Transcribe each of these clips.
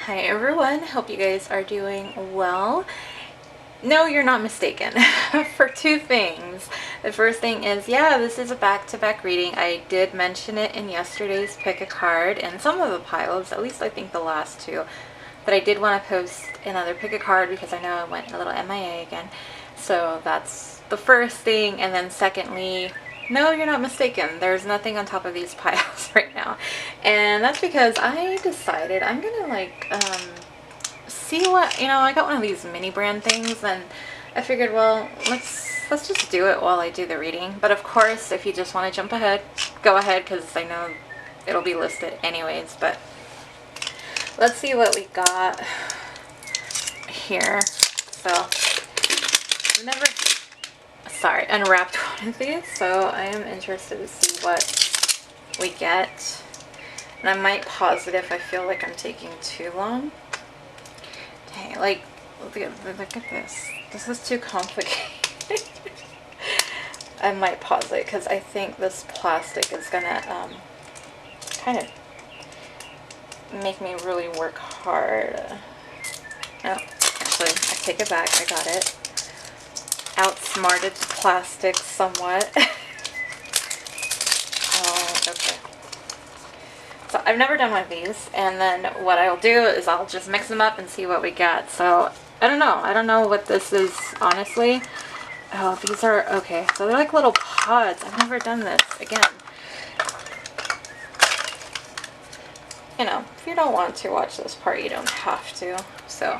Hi everyone, hope you guys are doing well. No, you're not mistaken for two things. The first thing is, yeah, this is a back-to-back reading. I did mention it in yesterday's pick a card and some of the piles, at least I think the last two, that I did want to post another pick a card because I know I went a little MIA again. So that's the first thing. And then secondly, no, you're not mistaken. There's nothing on top of these piles right now. And that's because I decided I'm gonna see what, I got one of these mini brand things and I figured, well, let's just do it while I do the reading. But of course, if you just want to jump ahead, go ahead, because I know it'll be listed anyways. But let's see what we got here. So I've never unwrapped one of these, so I am interested to see what we get. And I might pause it if I feel like I'm taking too long. Dang, like, look at this. This is too complicated. I might pause it because I think this plastic is gonna kind of make me really work hard. Oh, actually, I take it back. I got it. Outsmarted plastic somewhat. Oh, okay. So I've never done one of these, and then what I'll do is I'll just mix them up and see what we get. So I don't know. I don't know what this is, honestly. Oh, these are, okay. So they're like little pods. I've never done this. Again, if you don't want to watch this part, you don't have to. So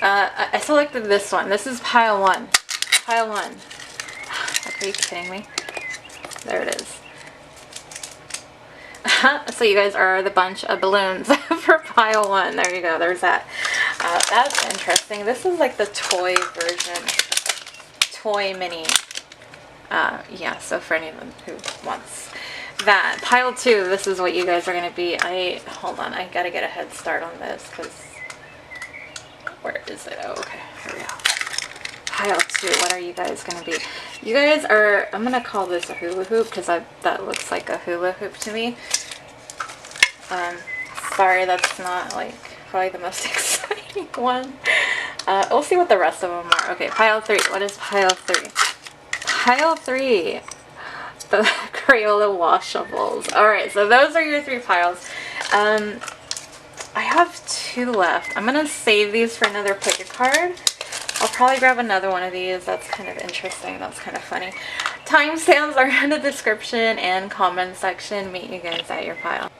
I selected this one. This is pile one. Pile one. Are you kidding me? There it is. So you guys are the bunch of balloons for pile one. There you go. There's that. That's interesting. This is like the toy version. Toy mini. Yeah, so for anyone who wants that. Pile two, this is what you guys are going to be. Hold on. I got to get a head start on this because where is it? Oh, okay. Here we go. Pile two, what are you guys going to be? You guys are, I'm going to call this a hula hoop because that looks like a hula hoop to me. Sorry, that's not like probably the most exciting one. We'll see what the rest of them are. Okay, pile three. What is pile three? Pile three. The Crayola washables. Alright, so those are your three piles. I have two left. I'm going to save these for another pick a card. I'll probably grab another one of these. That's kind of interesting. That's kind of funny. Timestamps are in the description and comment section. Meet you guys at your pile.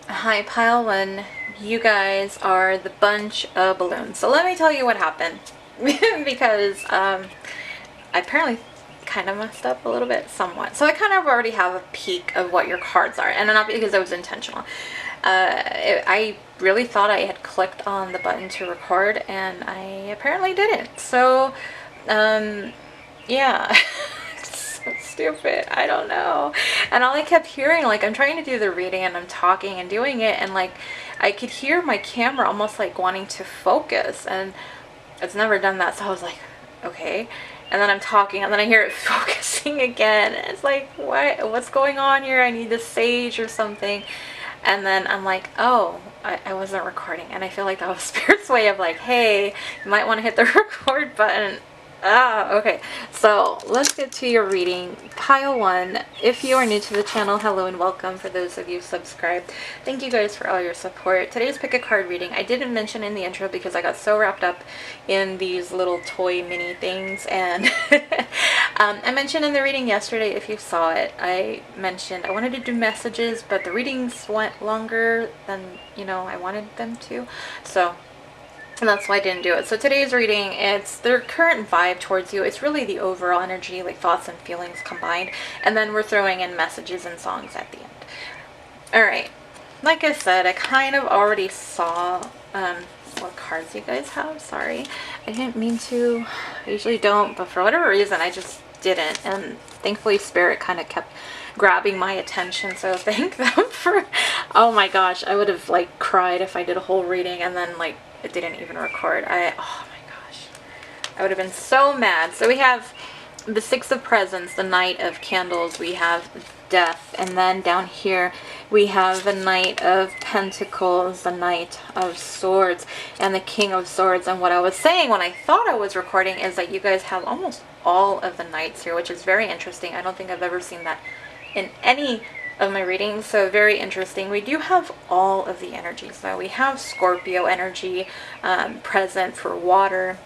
Hi, pile one. You guys are the bunch of balloons. So let me tell you what happened. Because I apparently kind of messed up a little bit, somewhat. So I kind of already have a peek of what your cards are. And not because it was intentional. I really thought I had clicked on the button to record, and I apparently didn't. So, yeah. It's so stupid. I don't know. And all I kept hearing, like, I'm trying to do the reading, and I'm talking and doing it, and, like, I could hear my camera almost, like, wanting to focus, and it's never done that, so I was like, okay. And then I'm talking, and then I hear it focusing again. It's like, what's going on here? I need the sage or something. And then I'm like, oh, I wasn't recording. And I feel like that was Spirit's way of like, hey, you might want to hit the record button. Okay. So let's get to your reading. Pile one. If you are new to the channel, hello and welcome. For those of you subscribed, thank you guys for all your support. Today's pick a card reading, I didn't mention in the intro because I got so wrapped up in these little toy mini things. And I mentioned in the reading yesterday, if you saw it, I mentioned I wanted to do messages, but the readings went longer than, I wanted them to. So and that's why I didn't do it. So today's reading, it's their current vibe towards you. It's really the overall energy, like thoughts and feelings combined. And then we're throwing in messages and songs at the end. Alright. Like I said, I kind of already saw what cards you guys have. Sorry. I didn't mean to. I usually don't. But for whatever reason, I just didn't. And thankfully, Spirit kind of kept grabbing my attention. So thank them for... Oh my gosh. I would have like cried if I did a whole reading and then like it didn't even record. Oh my gosh. I would have been so mad. So we have the Six of Presents, the Knight of Candles. We have Death. And then down here we have the Knight of Pentacles, the Knight of Swords, and the King of Swords. And what I was saying when I thought I was recording is that you guys have almost all of the knights here, which is very interesting. I don't think I've ever seen that in any of my readings, so very interesting. We do have all of the energies though. We have Scorpio energy present for water,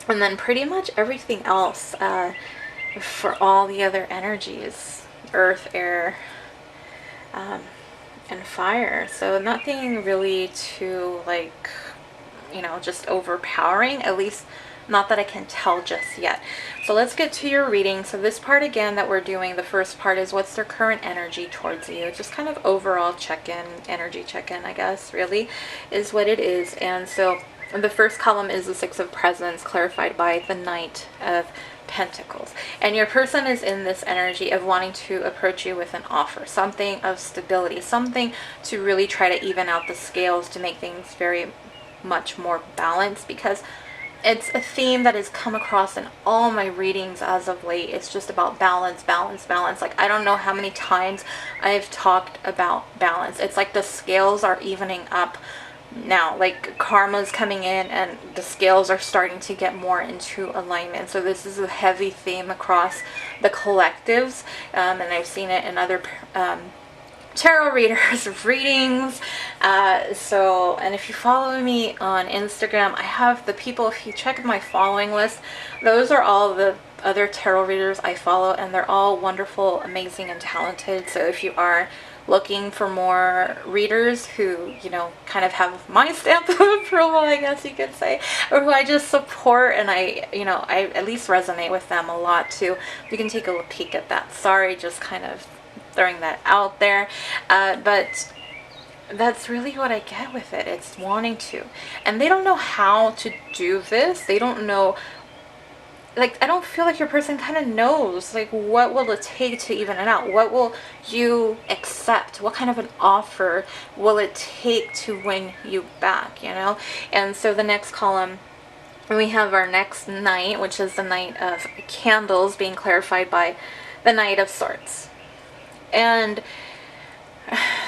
and then pretty much everything else for all the other energies, earth, air, and fire. So nothing really too, like, you know, just overpowering, at least not that I can tell just yet. So let's get to your reading. So this part again that we're doing, the first part is what's their current energy towards you. Just kind of overall check-in, energy check-in, I guess, really is what it is. And so the first column is the Six of Presents, clarified by the Knight of Pentacles. And your person is in this energy of wanting to approach you with an offer, something of stability, something to really try to even out the scales, to make things very much more balanced, because it's a theme that has come across in all my readings as of late. It's just about balance, balance, balance. Like, I don't know how many times I've talked about balance. It's like the scales are evening up now. Like, karma's coming in and the scales are starting to get more into alignment. So this is a heavy theme across the collectives, and I've seen it in other tarot readers readings. And if you follow me on Instagram, I have the people, if you check my following list, those are all the other tarot readers I follow, and they're all wonderful, amazing, and talented. So if you are looking for more readers who, you know, kind of have my stamp of approval, I guess you could say, or who I just support and I at least resonate with them a lot too, you can take a peek at that. Sorry, just kind of throwing that out there, but that's really what I get with it. It's wanting to, and they don't know how to do this. They don't know, like, I don't feel like your person kind of knows, like, what will it take to even it out? What will you accept? What kind of an offer will it take to win you back, you know? And so the next column, we have our next Knight, which is the Knight of Candles, being clarified by the Knight of Swords. And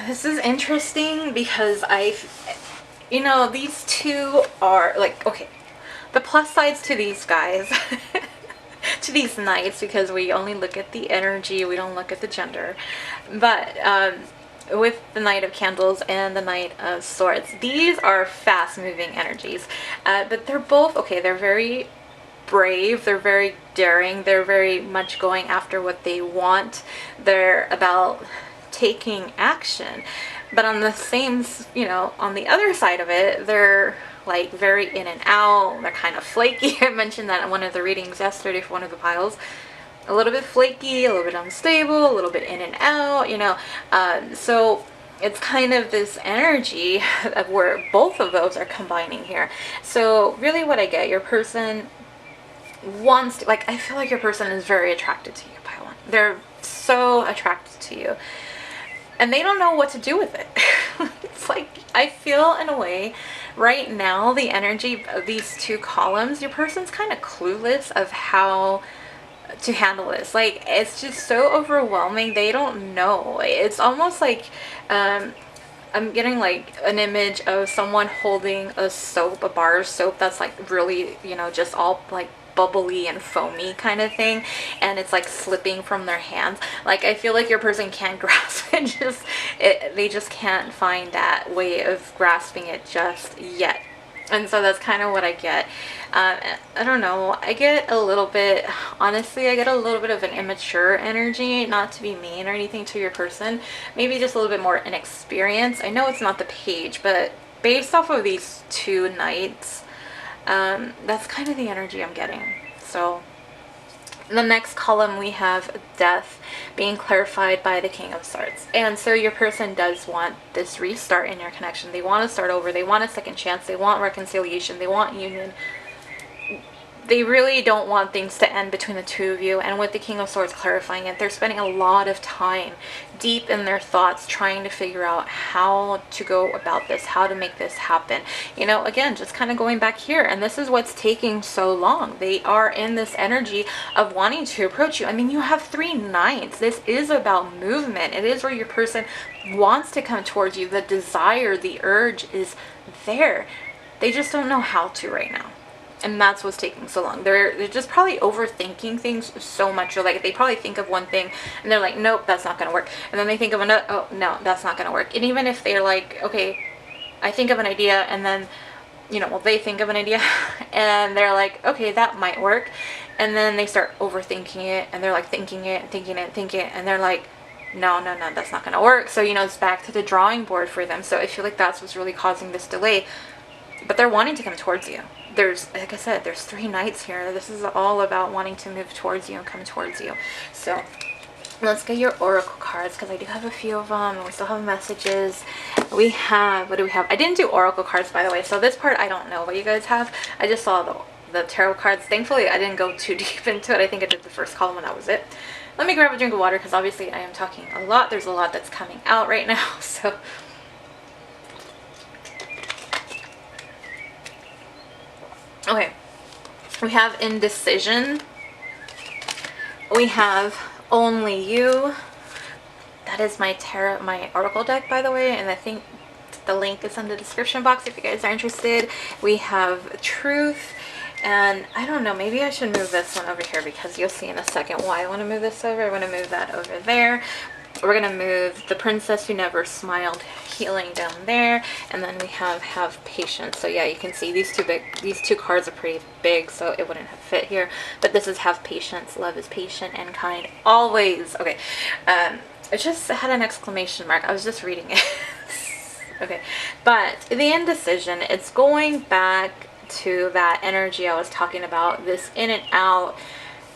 this is interesting because these two are like, okay, the plus sides to these guys, to these knights, because we only look at the energy, we don't look at the gender, but with the Knight of Candles and the Knight of Swords, these are fast moving energies, but they're both, okay, they're very brave, they're very daring, they're very much going after what they want, they're about taking action. But on the same, on the other side of it, they're like very in and out, they're kind of flaky. I mentioned that in one of the readings yesterday for one of the piles. A little bit flaky, a little bit unstable, a little bit in and out, so it's kind of this energy of where both of those are combining here. So really what I get, your person wants to, like, I feel like your person is very attracted to you, pile one. They're so attracted to you, and they don't know what to do with it. It's like, I feel in a way right now the energy of these two columns, your person's kind of clueless of how to handle this. Like, it's just so overwhelming, they don't know. It's almost like I'm getting like an image of someone holding a soap, a bar of soap that's like really, just all like bubbly and foamy kind of thing, and it's like slipping from their hands. Like, I feel like your person can't grasp it, they just can't find that way of grasping it just yet. And so that's kind of what I get. I don't know, I get a little bit, honestly, I get a little bit of an immature energy, not to be mean or anything to your person, maybe just a little bit more inexperienced. I know it's not the page, but based off of these two knights, that's kind of the energy I'm getting. So in the next column we have Death, being clarified by the King of Swords. And so your person does want this restart in your connection. They want to start over, they want a second chance, they want reconciliation, they want union. they really don't want things to end between the two of you. And with the King of Swords clarifying it, they're spending a lot of time deep in their thoughts trying to figure out how to go about this, how to make this happen. You know, again, just kind of going back here, and this is what's taking so long. They are in this energy of wanting to approach you. I mean, you have 3 knights. This is about movement. It is where your person wants to come towards you. The desire, the urge is there. They just don't know how to right now. And that's what's taking so long. They're just probably overthinking things so much. Or like they probably think of one thing and they're like, nope, that's not going to work. And then they think of another, oh, no, that's not going to work. And even if they're like, okay, I think of an idea, and then, you know, well, they think of an idea and they're like, okay, that might work. And then they start overthinking it, and they're like thinking it, and they're like, no, that's not going to work. So, you know, it's back to the drawing board for them. So I feel like that's what's really causing this delay. But they're wanting to come towards you. There's, like I said, there's 3 knights here. This is all about wanting to move towards you and come towards you. So let's get your oracle cards, because I do have a few of them, and we still have messages. We have, what do we have? I didn't do oracle cards, by the way, so this part I don't know what you guys have. I just saw the tarot cards. Thankfully, I didn't go too deep into it. I think I did the first column and that was it. Let me grab a drink of water, because obviously I am talking a lot. There's a lot that's coming out right now, so... Okay, we have indecision. We have only you. That is my tarot, my oracle deck, by the way, and I think the link is in the description box if you guys are interested. We have truth, and I don't know, maybe I should move this one over here, because you'll see in a second why I want to move this over. I want to move that over there. We're going to move the princess who never smiled, healing, down there. And then we have patience. So yeah, you can see these two cards are pretty big, so it wouldn't have fit here. But this is have patience. Love is patient and kind always. Okay. I just had an exclamation mark. I was just reading it. Okay. But the indecision, it's going back to that energy I was talking about, this in and out,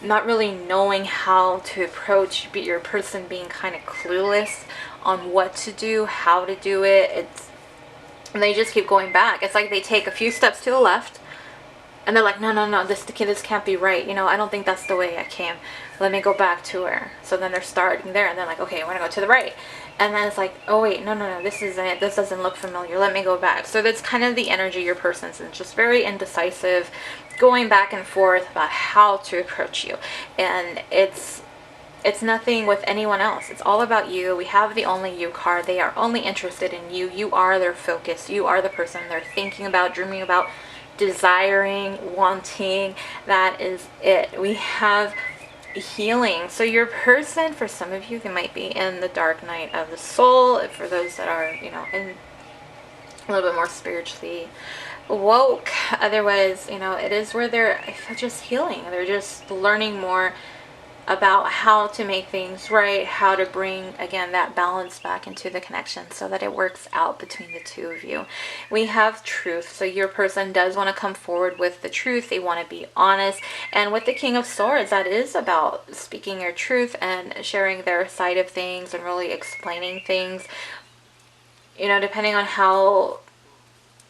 not really knowing how to approach, but your person being kind of clueless on what to do, how to do it. And they just keep going back. It's like they take a few steps to the left, and they're like, no, this can't be right. You know, I don't think that's the way I came. Let me go back to her. So then they're starting there, and they're like, okay, we're gonna go to the right. And then it's like, oh wait, no, this isn't it. This doesn't look familiar. Let me go back. So that's kind of the energy your person's in. Just very indecisive, going back and forth about how to approach you. And it's nothing with anyone else. It's all about you. We have the only you card. They are only interested in you. You are their focus. You are the person they're thinking about, dreaming about, desiring, wanting. That is it. We have healing. So your person, for some of you, they might be in the dark night of the soul. For those that are, you know, in a little bit more spiritually woke. Otherwise, you know, it is where they're just healing. They're just learning more about how to make things right, how to bring, again, that balance back into the connection so that it works out between the two of you. We have truth. So your person does want to come forward with the truth. They want to be honest. And with the King of Swords, that is about speaking your truth and sharing their side of things and really explaining things, you know, depending on how,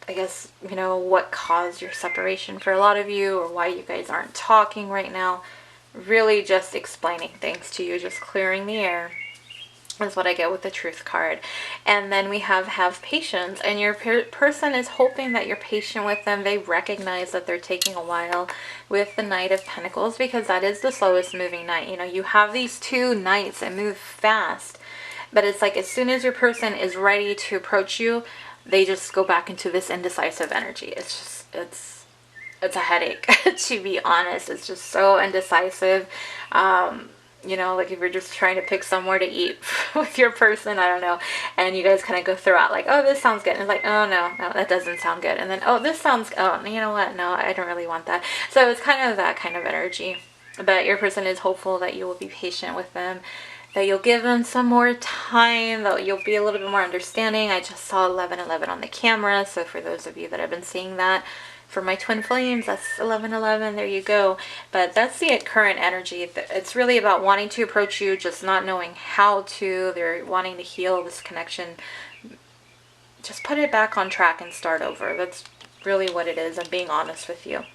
I guess, you know, what caused your separation for a lot of you, or why you guys aren't talking right now. Really just explaining things to you, just clearing the air is what I get with the truth card. And then we have patience, and your person is hoping that you're patient with them. They recognize that they're taking a while with the Knight of Pentacles, because that is the slowest moving knight. You know, you have these 2 knights that move fast, but it's like as soon as your person is ready to approach you, they just go back into this indecisive energy. It's just, it's a headache, to be honest. It's just so indecisive. You know, like if you're just trying to pick somewhere to eat with your person, I don't know, and you guys kind of go throughout like, oh, this sounds good, and it's like, oh no, that doesn't sound good, and then, oh, this sounds, oh, you know what, no, I don't really want that. So it's kind of that kind of energy. But your person is hopeful that you will be patient with them, that you'll give them some more time, that you'll be a little bit more understanding. I just saw 1111 on the camera, so for those of you that have been seeing that, for my twin flames, that's 1111, there you go. But that's the current energy. It's really about wanting to approach you, just not knowing how to. They're wanting to heal this connection. Just put it back on track and start over. That's really what it is. I'm being honest with you.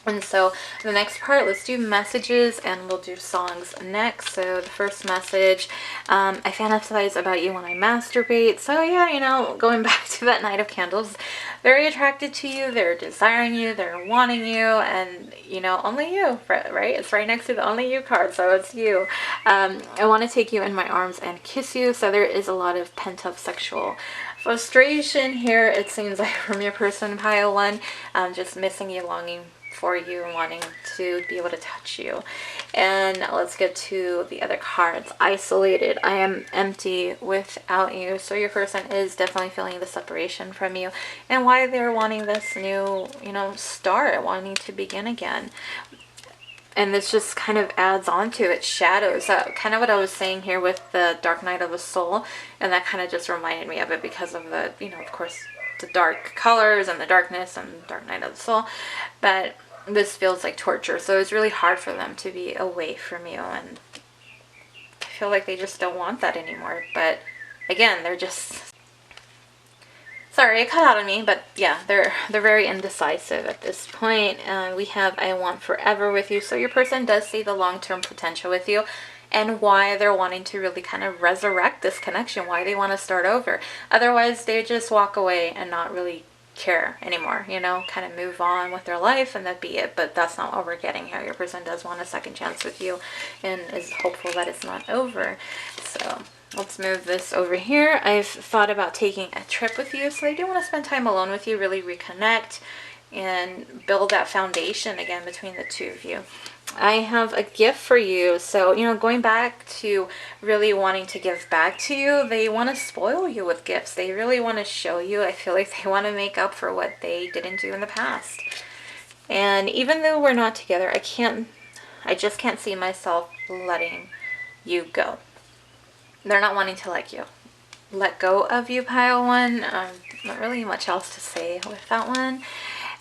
And so the next part, let's do messages, and we'll do songs next. So the first message, I fantasize about you when I masturbate. So yeah, you know, going back to that night of candles, very attracted to you, they're desiring you, they're wanting you, and you know, only you, right? It's right next to the only you card, so it's you. I want to take you in my arms and kiss you. So there is a lot of pent-up sexual frustration here, it seems like, from your person, pile one, just missing you, longing for you, and wanting to be able to touch you. And let's get to the other cards. Isolated. I am empty without you. So your person is definitely feeling the separation from you, and why they're wanting this new, you know, start, wanting to begin again. And this just kind of adds on to it, shadows. Kind of what I was saying here with the Dark Night of the Soul, and that kind of just reminded me of it because of the, you know, of course, the dark colors and the darkness and Dark Night of the Soul. But this feels like torture, so it's really hard for them to be away from you, and I feel like they just don't want that anymore. But again, they're just, sorry, it cut out on me, but yeah, they're very indecisive at this point. We have I want forever with you. So your person does see the long-term potential with you, and why they're wanting to really kind of resurrect this connection, why they want to start over. Otherwise, they just walk away and not really care anymore, you know, kind of move on with their life and that'd be it. But that's not what we're getting here. Your person does want a second chance with you and is hopeful that it's not over. So let's move this over here. I've thought about taking a trip with you, so I do want to spend time alone with you, really reconnect and build that foundation again between the two of you. I have a gift for you. So, you know, going back to really wanting to give back to you, they want to spoil you with gifts. They really want to show you. I feel like they want to make up for what they didn't do in the past. And even though we're not together, I just can't see myself letting you go. They're not wanting to let go of you, pile one. Not really much else to say with that one.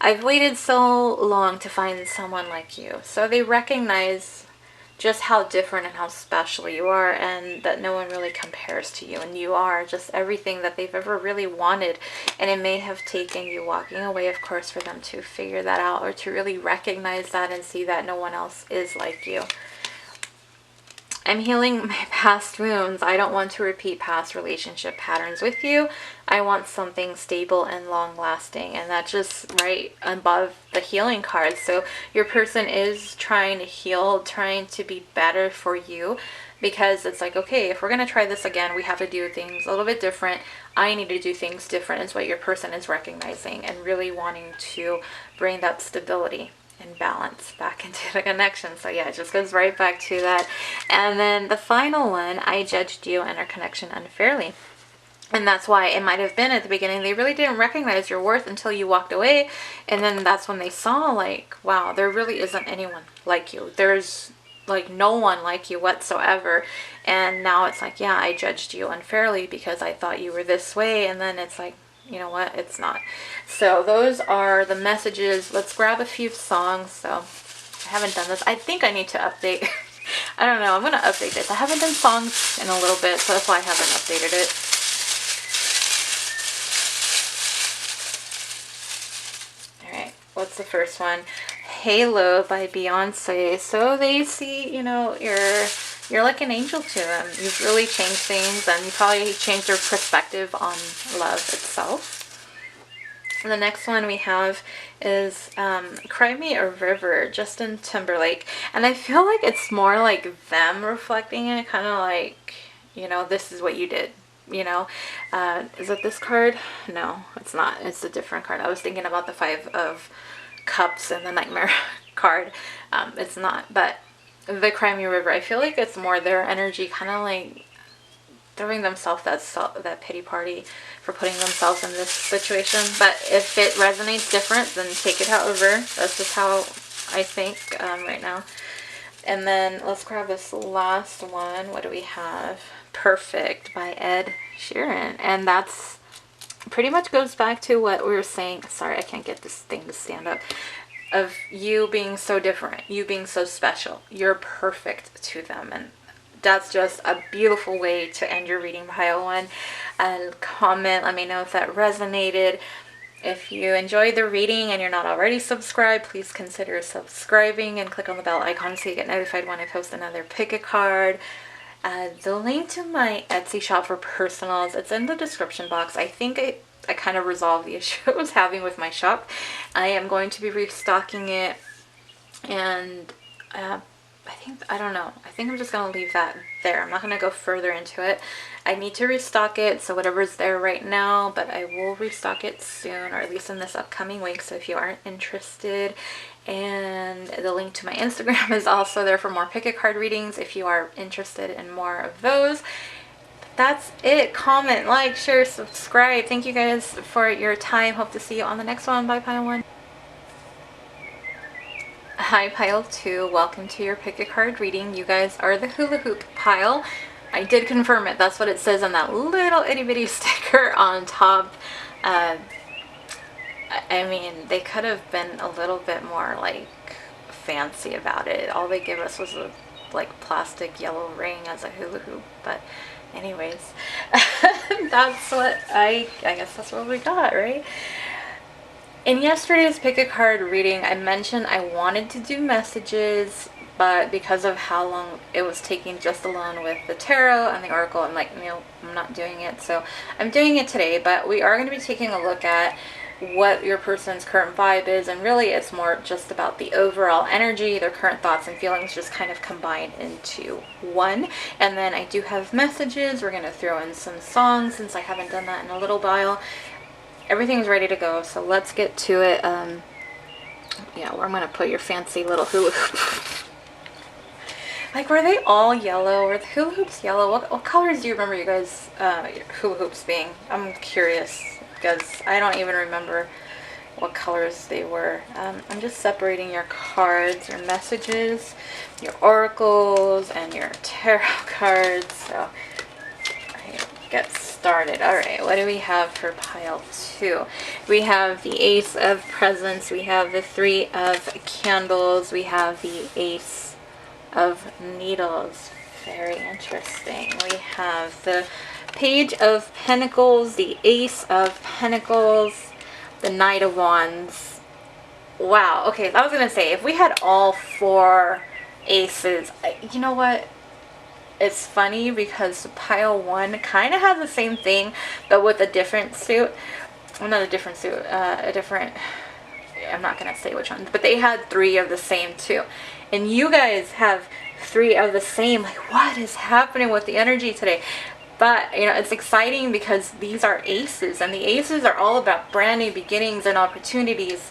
I've waited so long to find someone like you. So they recognize just how different and how special you are, and that no one really compares to you. And you are just everything that they've ever really wanted. And it may have taken you walking away, of course, for them to figure that out, or to really recognize that and see that no one else is like you. I'm healing my past wounds. I don't want to repeat past relationship patterns with you. I want something stable and long lasting. And that's just right above the healing card. So your person is trying to heal, trying to be better for you, because it's like, okay, if we're going to try this again, we have to do things a little bit different. I need to do things different is what your person is recognizing, and really wanting to bring that stability and balance back into the connection. So yeah, it just goes right back to that. And then the final one, I judged you and our connection unfairly. And that's why it might have been at the beginning, they really didn't recognize your worth until you walked away. And then that's when they saw, like, wow, there really isn't anyone like you. There's like no one like you whatsoever. And now it's like, yeah, I judged you unfairly because I thought you were this way. And then it's like, you know what, it's not. So those are the messages. Let's grab a few songs. So I haven't done this. I think I need to update. I don't know. I'm going to update this. I haven't done songs in a little bit, so that's why I haven't updated it. All right. What's the first one? Halo by Beyonce. So they see, you know, you're like an angel to them. You've really changed things, and you probably changed their perspective on love itself. And the next one we have is Cry Me a River, Justin Timberlake. And I feel like it's more like them reflecting it, kind of like, you know, this is what you did, you know. Is it this card? No, it's not. It's a different card. I was thinking about the Five of Cups and the Nightmare card. It's not, but the Cry Me a River, I feel like it's more their energy, kind of like throwing themselves that pity party for putting themselves in this situation. But if it resonates different, then take it however. That's just how I think right now. And then let's grab this last one. What do we have? Perfect by Ed Sheeran. And that's pretty much goes back to what we were saying. Sorry, I can't get this thing to stand up. Of you being so different, you being so special. You're perfect to them. And that's just a beautiful way to end your reading, pile one. And comment, let me know if that resonated. If you enjoyed the reading and you're not already subscribed, please consider subscribing and click on the bell icon so you get notified when I post another pick a card. The link to my Etsy shop for personals, it's in the description box. I think I kind of resolved the issue I was having with my shop. I am going to be restocking it, and I don't know. I think I'm just going to leave that there. I'm not going to go further into it. I need to restock it, so whatever's there right now, but I will restock it soon, or at least in this upcoming week, so if you aren't interested. And the link to my Instagram is also there for more pick-a-card readings if you are interested in more of those. But that's it. Comment, like, share, subscribe. Thank you guys for your time. Hope to see you on the next one. Bye, Pile 1. Hi, Pile 2. Welcome to your pick-a-card reading. You guys are the hula hoop pile. I did confirm it. That's what it says on that little itty-bitty sticker on top. I mean, they could have been a little bit more, like, fancy about it. All they gave us was a, like, plastic yellow ring as a hula hoop. But anyways, that's what I guess that's what we got, right? In yesterday's pick-a-card reading, I mentioned I wanted to do messages, but because of how long it was taking just alone with the tarot and the oracle, I'm like, no, I'm not doing it. So I'm doing it today, but we are going to be taking a look at what your person's current vibe is, and really it's more just about the overall energy, their current thoughts and feelings just kind of combined into one. And then I do have messages. We're going to throw in some songs since I haven't done that in a little while. Everything's ready to go, so let's get to it. Yeah, where I'm going to put your fancy little hula hoop. Like, were they all yellow? Were the hula hoops yellow? What colors do you remember you guys, your hula hoops being? I'm curious, because I don't even remember what colors they were. I'm just separating your cards, your messages, your oracles, and your tarot cards. So, get started. Alright, what do we have for pile 2? We have the Ace of Presents, we have the Three of Candles, we have the Ace of Needles. Very interesting. We have the Page of Pentacles, the Ace of Pentacles, the Knight of Wands. Wow, okay, I was going to say, if we had all 4 aces, you know what? It's funny because pile 1 kind of has the same thing, but with a different suit. Well, not a different suit, a different, I'm not going to say which one, but they had 3 of the same too. And you guys have 3 of the same. Like, what is happening with the energy today? But, you know, it's exciting because these are aces, and the aces are all about brand new beginnings and opportunities.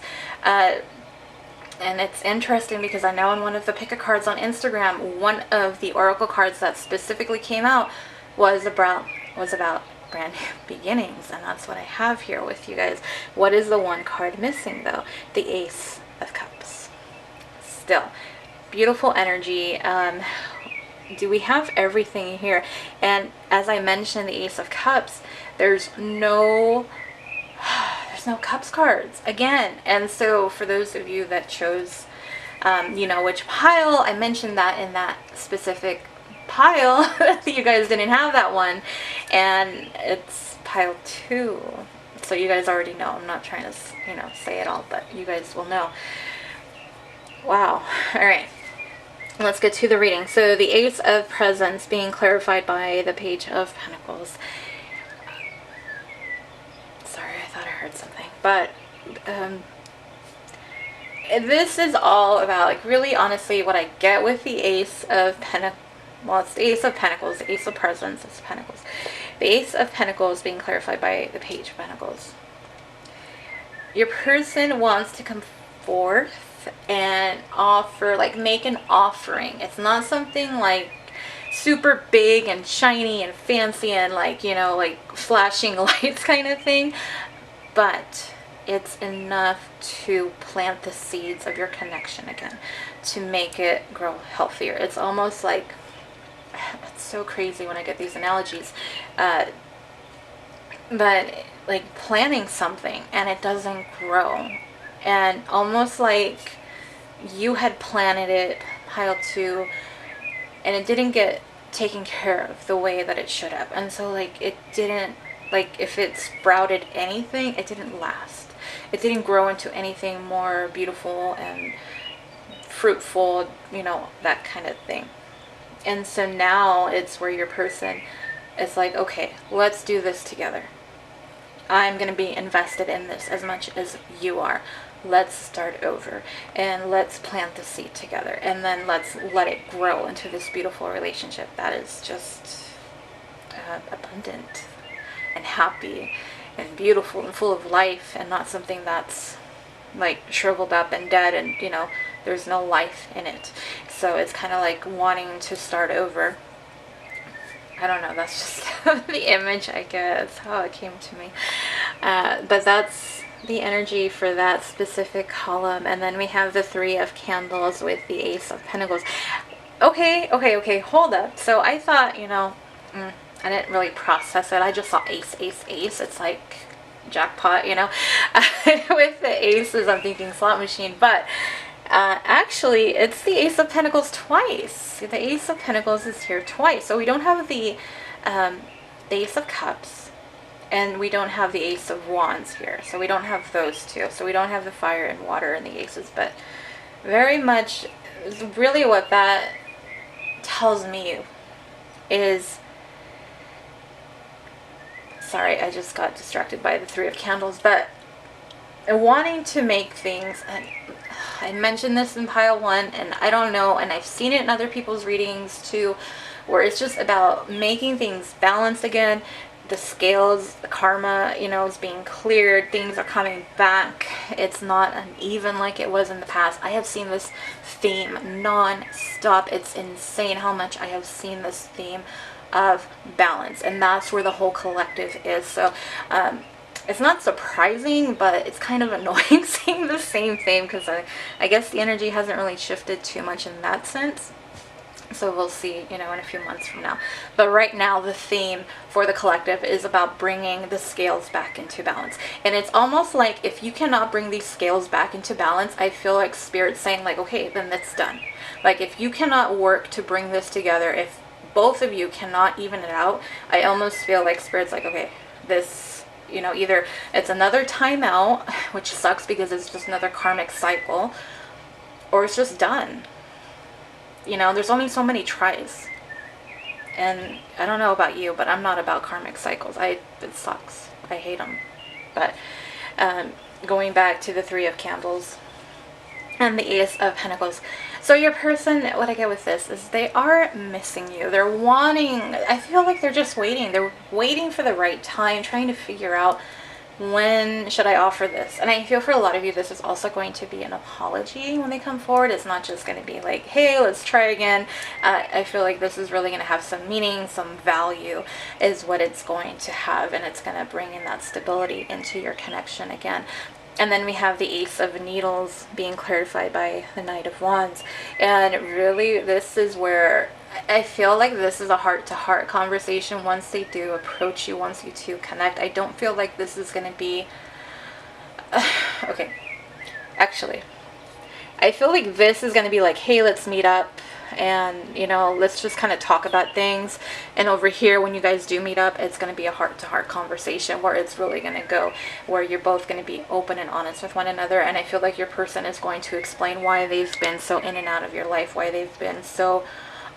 And it's interesting because I know in one of the pick-a-cards on Instagram, one of the oracle cards that specifically came out was about brand new beginnings, and that's what I have here with you guys. What is the one card missing though? The Ace of Cups. Still, beautiful energy. Do we have everything here? And as I mentioned, the Ace of Cups, there's no Cups cards again. And so for those of you that chose you know which pile, I mentioned that in that specific pile you guys didn't have that one, and it's pile 2, so you guys already know. I'm not trying to, you know, say it all, but you guys will know. Wow. All right, let's get to the reading. So the Ace of Presents being clarified by the Page of Pentacles. Heard something, but this is all about, like, really honestly what I get with the Ace of Pentacles. Well, it's the Ace of Pentacles, the Ace of Presents, it's Pentacles. The Ace of Pentacles being clarified by the Page of Pentacles. Your person wants to come forth and offer, like, make an offering. It's not something like super big and shiny and fancy and, like, you know, like flashing lights kind of thing. But it's enough to plant the seeds of your connection again, to make it grow healthier. It's almost like, it's so crazy when I get these analogies, but like planting something and it doesn't grow, and almost like you had planted it, pile 2, and it didn't get taken care of the way that it should have, and so like it didn't Like if it sprouted anything, it didn't last. It didn't grow into anything more beautiful and fruitful, you know, that kind of thing. And so now it's where your person is like, okay, let's do this together. I'm going to be invested in this as much as you are. Let's start over and let's plant the seed together, and then let's let it grow into this beautiful relationship that is just abundant and happy and beautiful and full of life, and not something that's like shriveled up and dead and, you know, there's no life in it. So it's kind of like wanting to start over. I don't know, that's just the image I get. It's how it came to me. But that's the energy for that specific column. And then we have the 3 of Candles with the Ace of Pentacles. Okay, hold up. So I thought, you know, I didn't really process it. I just saw ace, ace, ace. It's like jackpot, you know. With the aces, I'm thinking slot machine. But actually, it's the Ace of Pentacles twice. The Ace of Pentacles is here twice. So we don't have the Ace of Cups, and we don't have the Ace of Wands here. So we don't have those two. So we don't have the fire and water and the aces. But very much, really what that tells me is... Sorry, I just got distracted by the 3 of Candles. But wanting to make things... I mentioned this in pile 1, and I don't know, and I've seen it in other people's readings too, where it's just about making things balanced again. The scales, the karma, you know, is being cleared. Things are coming back. It's not uneven like it was in the past. I have seen this theme non-stop. It's insane how much I have seen this theme of balance, and that's where the whole collective is. So it's not surprising, but it's kind of annoying seeing the same thing, because I guess the energy hasn't really shifted too much in that sense. So we'll see, you know, in a few months from now. But right now, the theme for the collective is about bringing the scales back into balance. And it's almost like if you cannot bring these scales back into balance, I feel like Spirit's saying like, okay, then that's done. Like if you cannot work to bring this together, if both of you cannot even it out, I almost feel like Spirit's like, okay, this, you know, either it's another timeout, which sucks because it's just another karmic cycle, or it's just done. You know, there's only so many tries. And I don't know about you, but I'm not about karmic cycles. It sucks. I hate them. But going back to the 3 of Candles and the Ace of Pentacles. So your person, what I get with this is they are missing you. They're wanting, I feel like they're just waiting. They're waiting for the right time, trying to figure out, when should I offer this? And I feel for a lot of you, this is also going to be an apology when they come forward. It's not just going to be like, hey, let's try again. I feel like this is really going to have some meaning, some value is what it's going to have. And it's going to bring in that stability into your connection again. And then we have the Ace of Needles being clarified by the Knight of Wands. And really, this is where I feel like this is a heart-to-heart conversation once they do approach you, once you two connect. I don't feel like this is going to be... okay. Actually, I feel like this is going to be like, hey, let's meet up. And, you know, let's just kind of talk about things. And over here, when you guys do meet up, it's going to be a heart-to-heart conversation where it's really going to go, where you're both going to be open and honest with one another. And I feel like your person is going to explain why they've been so in and out of your life, why they've been so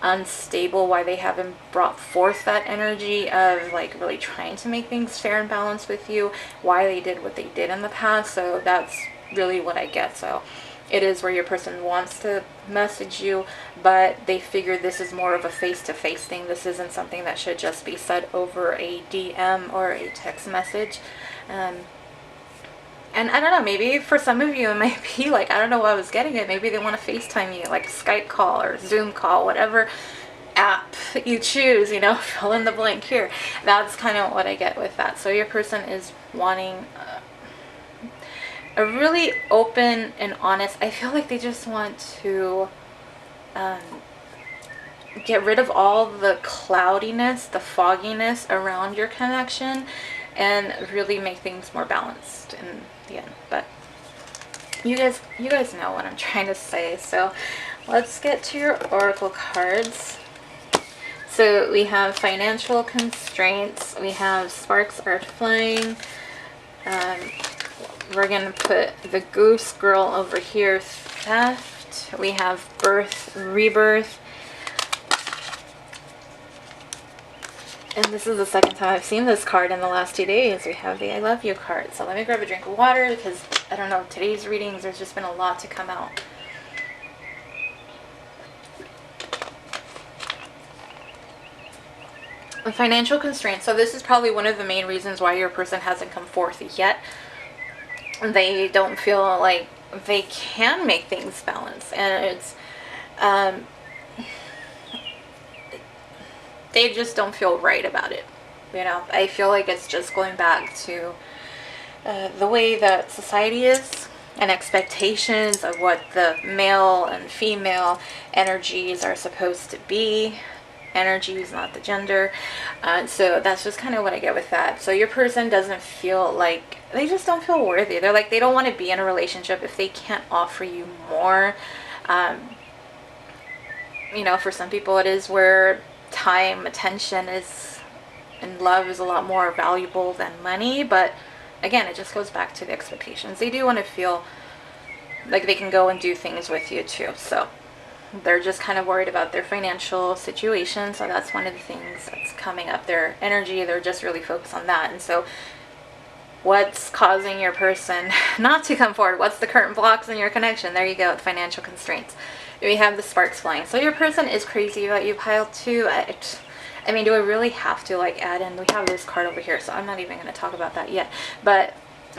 unstable, why they haven't brought forth that energy of like really trying to make things fair and balanced with you, why they did what they did in the past. So that's really what I get. So it is where your person wants to message you, but they figure this is more of a face-to-face thing. This isn't something that should just be said over a DM or a text message. And I don't know, maybe for some of you it might be like, I don't know what I was getting at. Maybe they want to FaceTime you, like a Skype call or Zoom call, whatever app you choose, you know, fill in the blank here. That's kind of what I get with that. So your person is wanting a really open and honest, I feel like they just want to get rid of all the cloudiness, the fogginess around your connection, and really make things more balanced in the end. But you guys know what I'm trying to say. So let's get to your oracle cards. So we have financial constraints. We have sparks are flying. We're going to put the goose girl over here, theft. We have birth, rebirth. And this is the second time I've seen this card in the last 2 days. We have the I love you card. So let me grab a drink of water because, I don't know, today's readings, there's just been a lot to come out. A financial constraint. So this is probably one of the main reasons why your person hasn't come forth yet. They don't feel like they can make things balance. And it's, they just don't feel right about it. You know, I feel like it's just going back to the way that society is and expectations of what the male and female energies are supposed to be. Energy is not the gender. So that's just kind of what I get with that. So your person doesn't feel like, they just don't feel worthy. They're like, they don't want to be in a relationship if they can't offer you more. You know, for some people it is where time, attention is, and love is a lot more valuable than money. But again, it just goes back to the expectations. They do want to feel like they can go and do things with you too. So they're just kind of worried about their financial situation. So that's one of the things that's coming up. Their energy, they're just really focused on that. And so what's causing your person not to come forward? What's the current blocks in your connection? There you go, the financial constraints. We have the sparks flying. So your person is crazy about you, pile 2. I mean, do I really have to like add in? We have this card over here, so I'm not even going to talk about that yet. But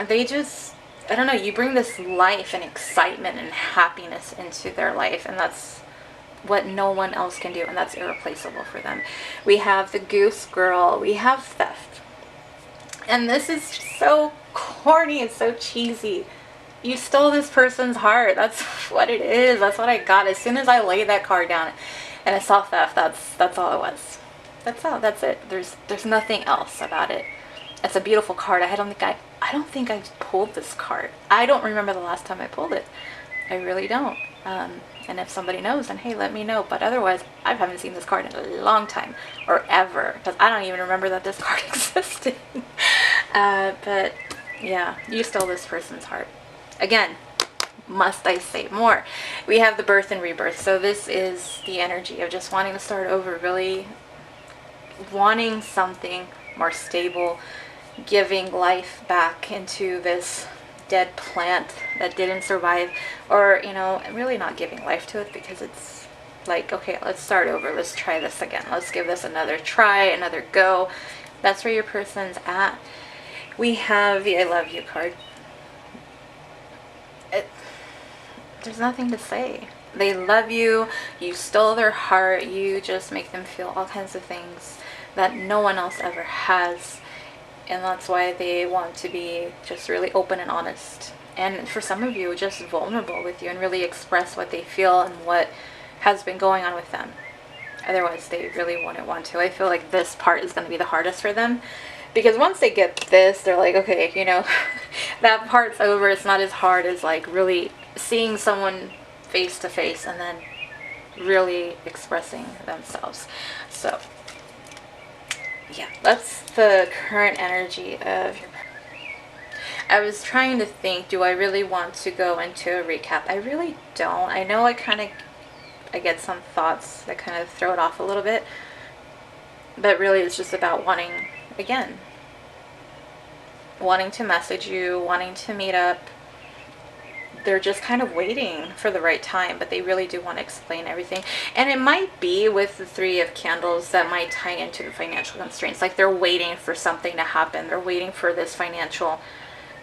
they just, I don't know, you bring this life and excitement and happiness into their life, and that's what no one else can do, and that's irreplaceable for them. We have the goose girl. We have theft. And this is so corny. It's so cheesy. You stole this person's heart. That's what it is. That's what I got. As soon as I laid that card down and I saw theft, that's all it was. That's all. That's it. There's nothing else about it. It's a beautiful card. I don't think I pulled this card. I don't remember the last time I pulled it. I really don't. And if somebody knows, then hey, let me know. But otherwise, I haven't seen this card in a long time, or ever, because I don't even remember that this card existed. But yeah, you stole this person's heart. Again, must I say more? We have the birth and rebirth. So this is the energy of just wanting to start over, really wanting something more stable, giving life back into this dead plant that didn't survive, or, you know, really not giving life to it, because it's like, okay, let's start over. Let's try this again. Let's give this another try, another go. That's where your person's at. We have the I love you card. There's nothing to say. They love you. You stole their heart. You just make them feel all kinds of things that no one else ever has. And that's why they want to be just really open and honest. And for some of you, just vulnerable with you and really express what they feel and what has been going on with them. Otherwise, they really wouldn't want to. I feel like this part is going to be the hardest for them. Because once they get this, they're like, okay, you know, that part's over. It's not as hard as like really seeing someone face to face and then really expressing themselves. So yeah, that's the current energy of your. I was trying to think, do I really want to go into a recap? I really don't. I know I get some thoughts that kind of throw it off a little bit, but really it's just about wanting to message you, wanting to meet up. They're just kind of waiting for the right time, but they really do want to explain everything. And it might be with the 3 of Candles that might tie into the financial constraints. Like they're waiting for something to happen. They're waiting for this financial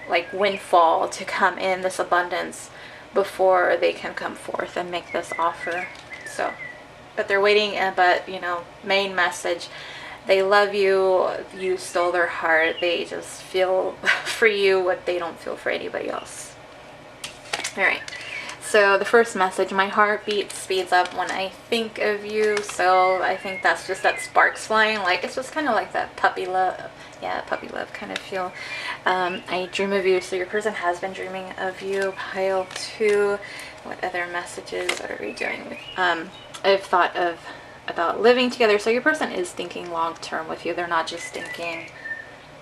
like windfall to come in, this abundance, before they can come forth and make this offer. So, but they're waiting, but you know, main message, they love you. You stole their heart. They just feel for you what they don't feel for anybody else. Alright, so the first message, my heartbeat speeds up when I think of you. So I think that's just that sparks flying. Like it's just kind of like that puppy love. Yeah, puppy love kind of feel. I dream of you. So your person has been dreaming of you. Pile 2. What other messages? What are we doing with? I've thought of about living together. So your person is thinking long term with you. They're not just thinking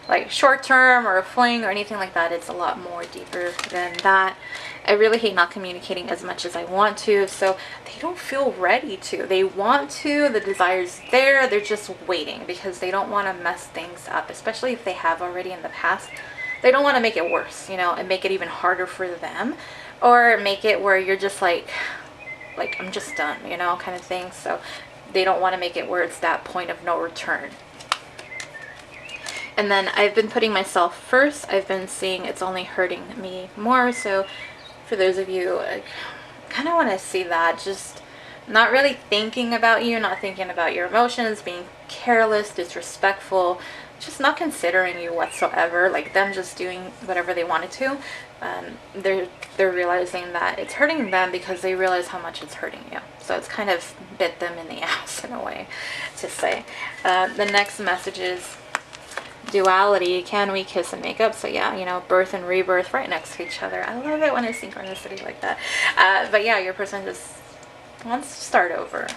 like short term or a fling or anything like that. It's a lot more deeper than that. I really hate not communicating as much as I want to, so they don't feel ready to. They want to, the desire's there, they're just waiting because they don't want to mess things up, especially if they have already in the past. They don't want to make it worse, you know, and make it even harder for them, or make it where you're just like I'm just done, you know, kind of thing. So they don't want to make it where it's that point of no return. And then I've been putting myself first. I've been seeing it's only hurting me more. So for those of you, I kind of want to see that. Just not really thinking about you, not thinking about your emotions, being careless, disrespectful, just not considering you whatsoever. Like them just doing whatever they wanted to. They're realizing that it's hurting them because they realize how much it's hurting you. So it's kind of bit them in the ass in a way to say. The next message is duality. Can we kiss and make up? So yeah, you know, birth and rebirth right next to each other. I love it when it's synchronicity like that. But yeah, your person just wants to start over.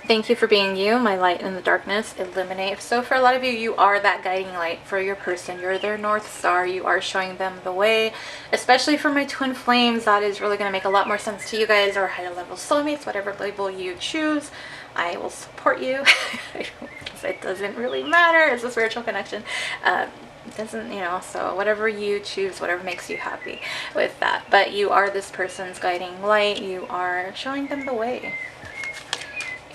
Thank you for being you, my light in the darkness. Illuminate. So for a lot of you, you are that guiding light for your person. You're their North Star. You are showing them the way. Especially for my twin flames, that is really going to make a lot more sense to you guys, or higher level soulmates, whatever label you choose. I will support you. It doesn't really matter. It's a spiritual connection. It doesn't, you know, so whatever you choose, whatever makes you happy with that. But you are this person's guiding light. You are showing them the way.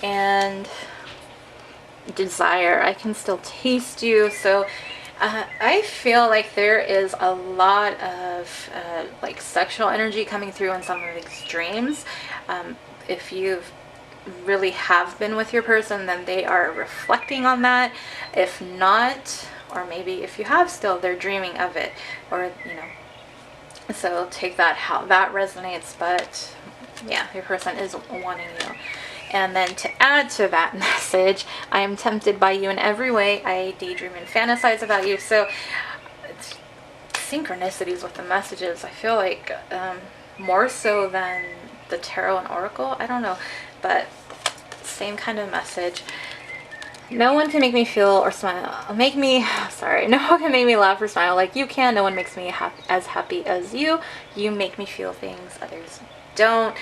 And desire, I can still taste you. So I feel like there is a lot of like sexual energy coming through in some of these dreams. If you've really have been with your person, then they are reflecting on that. If not, or maybe if you have still, they're dreaming of it, or you know, so take that how that resonates. But yeah, your person is wanting you. And then to add to that message, I am tempted by you in every way. I daydream and fantasize about you. So it's synchronicities with the messages. I feel like more so than the tarot and oracle. I don't know, but same kind of message. No one can make me feel or smile. No one can make me laugh or smile like you can. No one makes me as happy as you. You make me feel things others don't.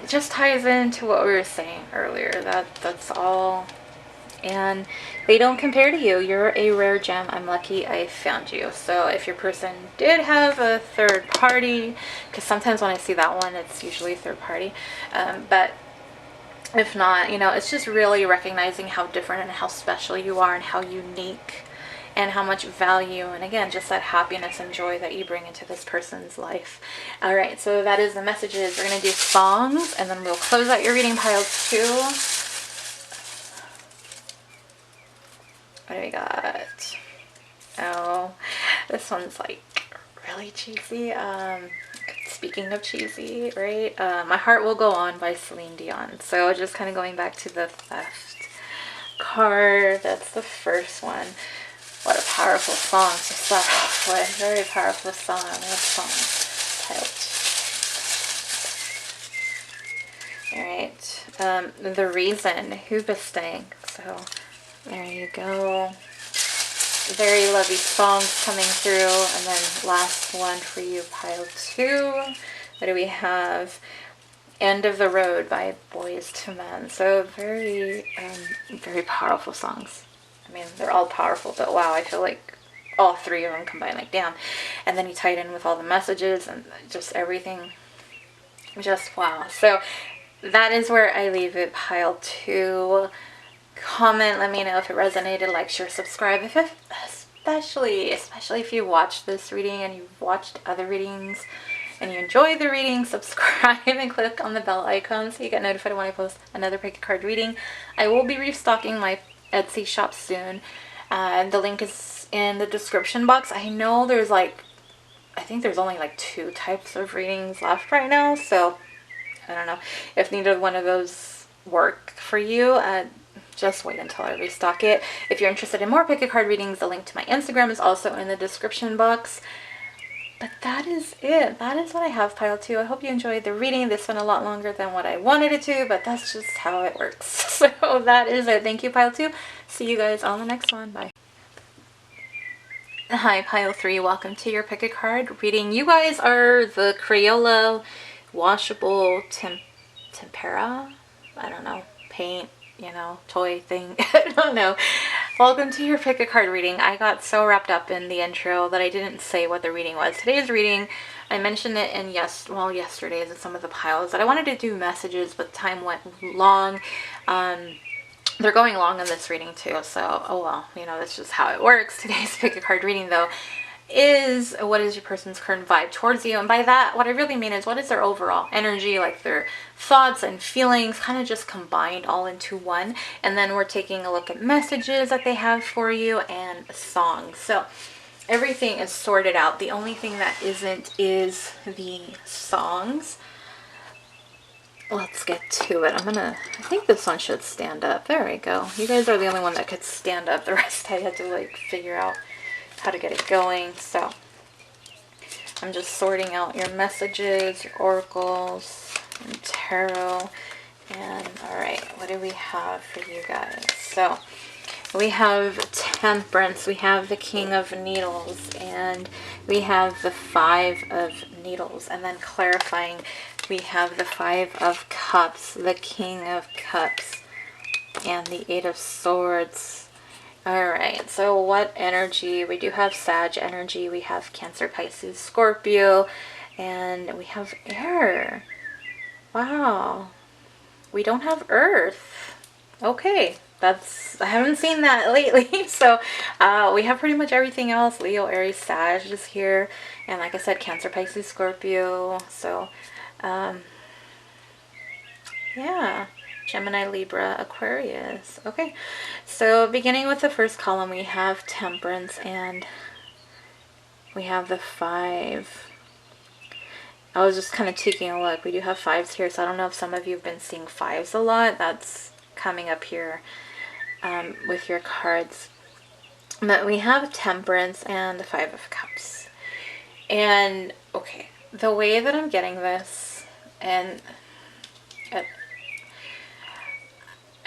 It just ties into what we were saying earlier. That's all. And they don't compare to you. You're a rare gem. I'm lucky I found you. So if your person did have a third party, because sometimes when I see that one, it's usually third party. But if not, you know, it's just really recognizing how different and how special you are and how unique and how much value, and again, just that happiness and joy that you bring into this person's life. All right, so that is the messages. We're going to do songs, and then we'll close out your reading pile 2. What do we got? Oh, this one's like really cheesy. Speaking of cheesy, right? My Heart Will Go On by Celine Dion. So just kind of going back to the theft card. That's the first one. What a powerful song to start off with. Very powerful song. I love songs. Alright. The Reason, Hubestang. So there you go. Very lovely songs coming through. And then last one for you, pile 2. What do we have? End of the Road by Boys to Men. So very powerful songs. I mean, they're all powerful, but wow, I feel like all 3 of them combined, like damn. And then you tie it in with all the messages and just everything. Just wow. So that is where I leave it, pile 2. Comment, let me know if it resonated, like, share, subscribe. Especially if you watched this reading and you've watched other readings and you enjoy the reading, subscribe and click on the bell icon so you get notified when I post another pick a card reading. I will be restocking my Etsy shop soon. The link is in the description box. I know there's I think there's only 2 types of readings left right now, so I don't know if neither one of those work for you. Just wait until I restock it. If you're interested in more pick a card readings, the link to my Instagram is also in the description box. But that is it. That is what I have, pile 2. I hope you enjoyed the reading. This went a lot longer than what I wanted it to, but that's just how it works. So that is it. Thank you, pile 2. See you guys on the next one. Bye. Hi, pile 3. Welcome to your pick a card reading. You guys are the Crayola washable tempera. I don't know. Paint, you know, toy thing. I don't know. Welcome to your pick a card reading. I got so wrapped up in the intro that I didn't say what the reading was. Today's reading, I mentioned it in yesterday's in some of the piles that I wanted to do messages, but time went long. They're going long in this reading too, so oh well, you know, that's just how it works. Today's pick a card reading though is what is your person's current vibe towards you, and by that what I really mean is what is their overall energy, like their thoughts and feelings kind of just combined all into one. And then we're taking a look at messages that they have for you and songs. So everything is sorted out. The only thing that isn't is the songs. Let's get to it. I think this one should stand up. There we go. You guys are the only one that could stand up. The rest I had to like figure out how to get it going. So I'm just sorting out your messages, your oracles, and tarot. And alright, what do we have for you guys? So we have Temperance, we have the King of Needles, and we have the Five of Needles. And then clarifying, we have the Five of Cups, the King of Cups, and the Eight of Swords. Alright, so what energy? We do have Sag energy, we have Cancer, Pisces, Scorpio, and we have air. Wow. We don't have Earth. Okay, I haven't seen that lately. So we have pretty much everything else. Leo, Aries, Sag is here. And like I said, Cancer, Pisces, Scorpio. So yeah, Gemini, Libra, Aquarius. Okay, so beginning with the first column, we have Temperance and we have the Five. I was just kind of taking a look. We do have fives here, so I don't know if some of you have been seeing fives a lot. That's coming up here with your cards. But we have Temperance and the Five of Cups. And, okay, the way that I'm getting this, and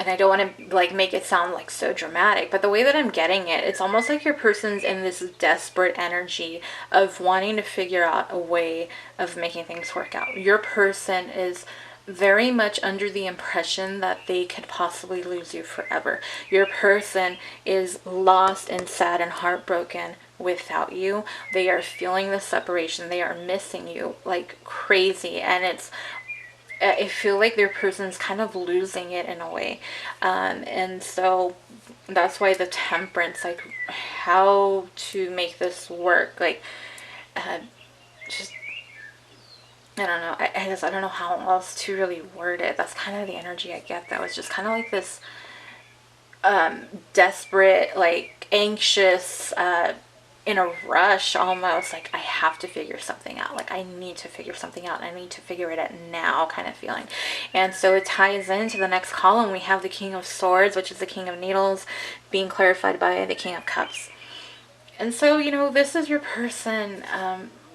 I don't want to like make it sound like so dramatic, but the way that I'm getting it, it's almost like your person's in this desperate energy of wanting to figure out a way of making things work out. Your person is very much under the impression that they could possibly lose you forever. Your person is lost and sad and heartbroken without you. They are feeling the separation. They are missing you like crazy, and I feel like their person's kind of losing it in a way. And so that's why the Temperance, like how to make this work, like just, I don't know. I guess I don't know how else to really word it. That's kind of the energy I get though. It's just kind of like this desperate, like anxious, in a rush almost, like I have to figure something out, like I need to figure something out, I need to figure it out now kind of feeling. And so it ties into the next column. We have the King of Swords, which is the King of Needles, being clarified by the King of Cups. And so, you know, this is your person.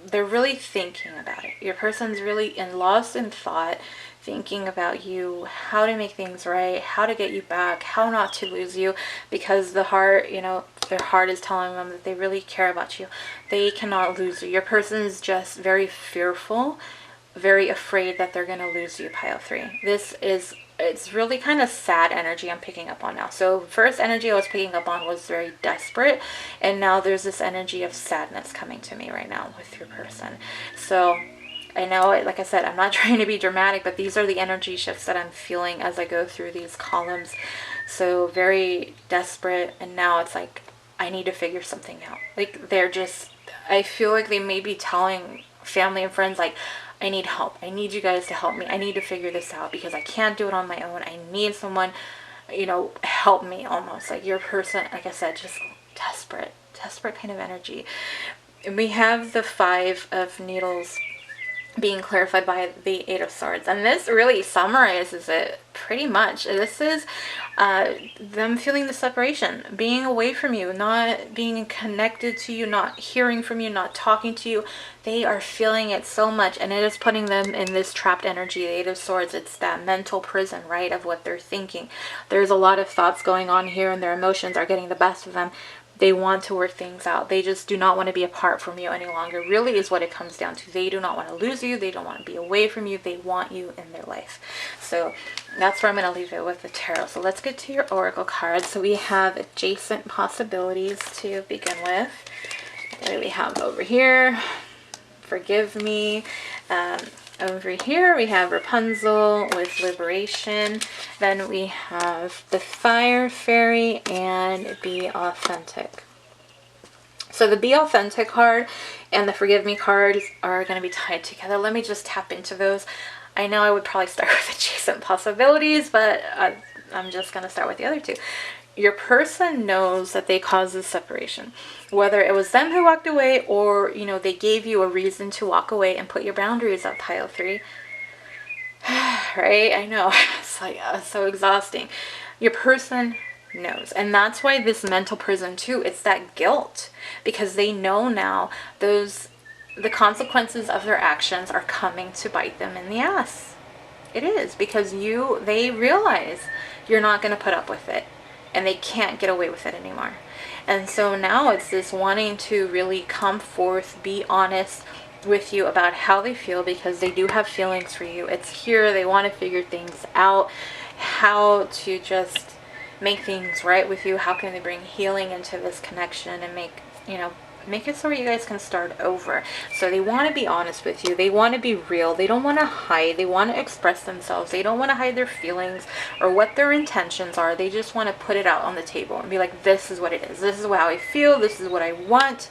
They're really thinking about it. Your person's really lost in thought, thinking about you, how to make things right, how to get you back, how not to lose you, because the heart, you know, their heart is telling them that they really care about you. They cannot lose you. Your person is just very fearful, very afraid that they're going to lose you, pile 3. It's really kind of sad energy I'm picking up on now. So first energy I was picking up on was very desperate, and now there's this energy of sadness coming to me right now with your person. So I know, like I said, I'm not trying to be dramatic, but these are the energy shifts that I'm feeling as I go through these columns. So very desperate, and now it's like, I need to figure something out. Like they're just, I feel like they may be telling family and friends, like, I need help. I need you guys to help me. I need to figure this out because I can't do it on my own. I need someone, you know, help me almost. Like your person, like I said, just desperate kind of energy. And we have the Five of Needles. being clarified by the Eight of Swords. And this really summarizes it pretty much. This is them feeling the separation, being away from you, not being connected to you, not hearing from you, not talking to you. They are feeling it so much, and it is putting them in this trapped energy. The Eight of Swords, it's that mental prison, right, of what they're thinking. There's a lot of thoughts going on here, and their emotions are getting the best of them. They want to work things out. They just do not want to be apart from you any longer, really is what it comes down to. They do not want to lose you. They don't want to be away from you. They want you in their life. So that's where I'm going to leave it with the tarot. So let's get to your oracle cards. So we have adjacent possibilities to begin with. What we have over here? Forgive me. Over here we have Rapunzel with liberation. Then we have the fire fairy and be authentic. So the be authentic card and the forgive me cards are going to be tied together. Let me just tap into those. I know I would probably start with adjacent possibilities, but I'm just going to start with the other two. Your person knows that they caused this separation, whether it was them who walked away or, you know, they gave you a reason to walk away and put your boundaries up, pile 3. Right? I know. It's like so exhausting. Your person knows. And that's why this mental prison too, it's that guilt, because they know now the consequences of their actions are coming to bite them in the ass. It is, because they realize you're not going to put up with it. And they can't get away with it anymore. And so now it's this wanting to really come forth, be honest with you about how they feel, because they do have feelings for you. It's here. They want to figure things out, how to just make things right with you. How can they bring healing into this connection and make it so you guys can start over. So they want to be honest with you. They want to be real. They don't want to hide. They want to express themselves. They don't want to hide their feelings or what their intentions are. They just want to put it out on the table and be like, this is what it is. This is how I feel. This is what I want.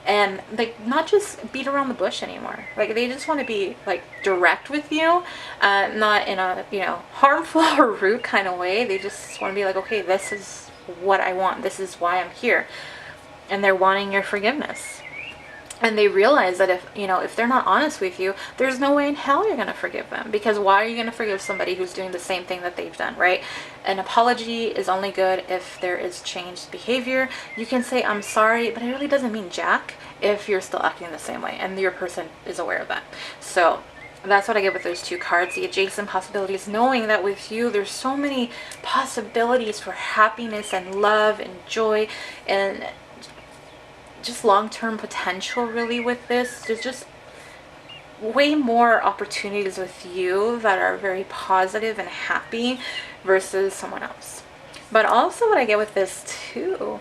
And like, not just beat around the bush anymore. Like, they just want to be like direct with you, not in a, harmful or rude kind of way. They just want to be like, okay, this is what I want. This is why I'm here. And they're wanting your forgiveness. And they realize that if they're not honest with you, there's no way in hell you're going to forgive them. Because why are you going to forgive somebody who's doing the same thing that they've done, right? An apology is only good if there is changed behavior. You can say, I'm sorry, but it really doesn't mean jack if you're still acting the same way. And your person is aware of that. So that's what I get with those two cards. The adjacent possibilities, knowing that with you, there's so many possibilities for happiness and love and joy and just long-term potential really with this. There's just way more opportunities with you that are very positive and happy versus someone else. But also what I get with this too,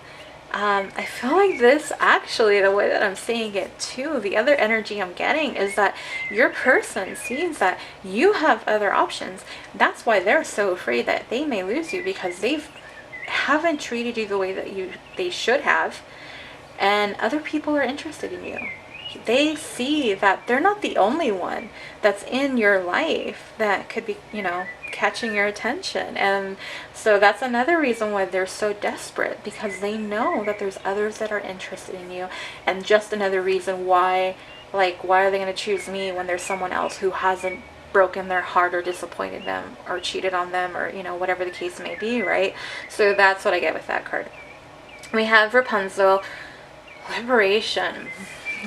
I feel like this actually, the way that I'm seeing it too, the other energy I'm getting is that your person sees that you have other options. That's why they're so afraid that they may lose you, because they haven't treated you the way that they should have. And other people are interested in you. They see that they're not the only one that's in your life that could be, catching your attention. And so that's another reason why they're so desperate, because they know that there's others that are interested in you. And just another reason why are they going to choose me when there's someone else who hasn't broken their heart or disappointed them or cheated on them or, whatever the case may be, right? So that's what I get with that card. We have Rapunzel. Liberation.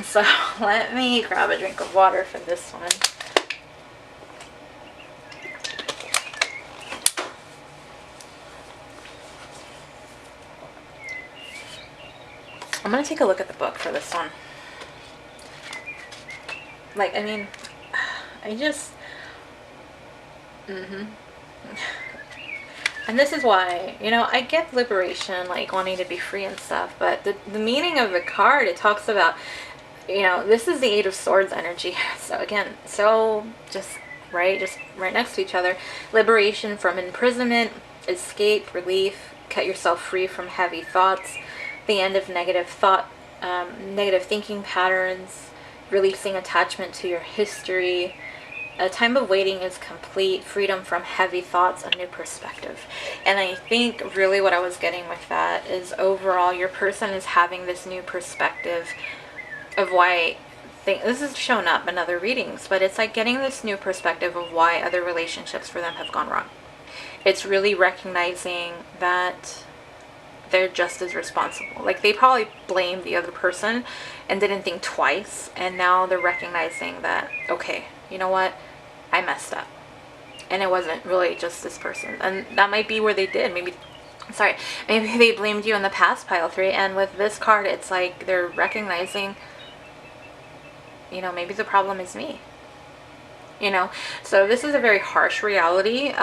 So let me grab a drink of water for this one. I'm going to take a look at the book for this one. And this is why, I get liberation, like wanting to be free and stuff, but the meaning of the card, it talks about, this is the Eight of Swords energy. So again, just right next to each other. Liberation from imprisonment, escape, relief, cut yourself free from heavy thoughts, the end of negative thinking patterns, releasing attachment to your history. A time of waiting is complete, freedom from heavy thoughts, a new perspective. And I think really what I was getting with that is overall your person is having this new perspective of why thing. This has shown up in other readings, but it's like getting this new perspective of why other relationships for them have gone wrong. It's really recognizing that they're just as responsible. Like, they probably blamed the other person and didn't think twice, and now they're recognizing that, okay, you know what, I messed up, and it wasn't really just this person. And that might be where they did. Maybe they blamed you in the past, pile 3. And with this card, it's like they're recognizing, you know, maybe the problem is me, you know. So this is a very harsh reality,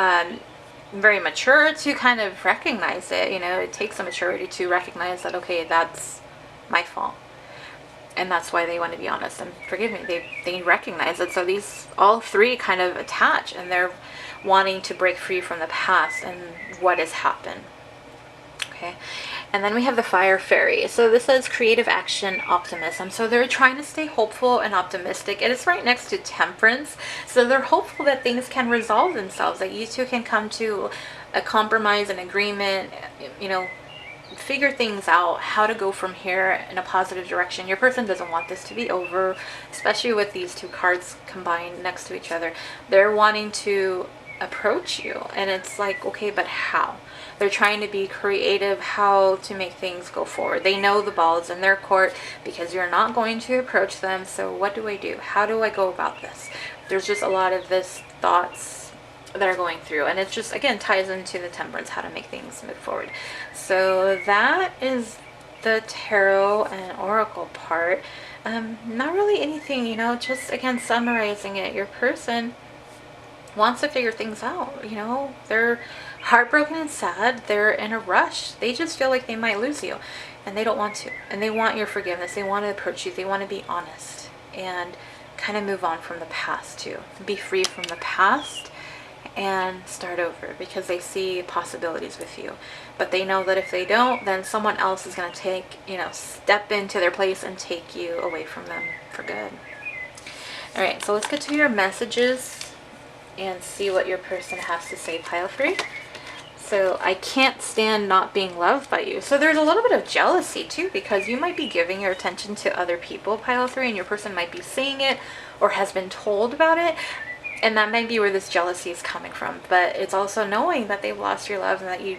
very mature to kind of recognize it. You know, it takes a maturity to recognize that, okay, that's my fault, and that's why they want to be honest and forgive me. They recognize it. So these all 3 kind of attach, and they're wanting to break free from the past and what has happened. Okay, and then we have the Fire Fairy. So this says creative action, optimism. So they're trying to stay hopeful and optimistic. And it's right next to Temperance. So they're hopeful that things can resolve themselves, that you two can come to a compromise, an agreement, you know, figure things out, how to go from here in a positive direction. Your person doesn't want this to be over, especially with these 2 cards combined next to each other. They're wanting to approach you, and it's like, okay, but how? They're trying to be creative, how to make things go forward. They know the ball is in their court because you're not going to approach them. So what do I do? How do I go about this? There's just a lot of this thoughts that are going through, and it just, again, ties into the Temperance, how to make things move forward. So that is the tarot and oracle part. Not really anything, you know, just, again, summarizing it. Your person wants to figure things out, you know. They're heartbroken and sad. They're in a rush. They just feel like they might lose you, and they don't want to. And they want your forgiveness. They want to approach you. They want to be honest and kind of move on from the past too. Be free from the past and start over, because they see possibilities with you. But they know that if they don't, then someone else is going to take, you know, step into their place and take you away from them for good. All right, so let's get to your messages and see what your person has to say, pile 3. So I can't stand not being loved by you. So there's a little bit of jealousy too, because you might be giving your attention to other people, pile 3, and your person might be seeing it or has been told about it. And that might be where this jealousy is coming from. But it's also knowing that they've lost your love, and that you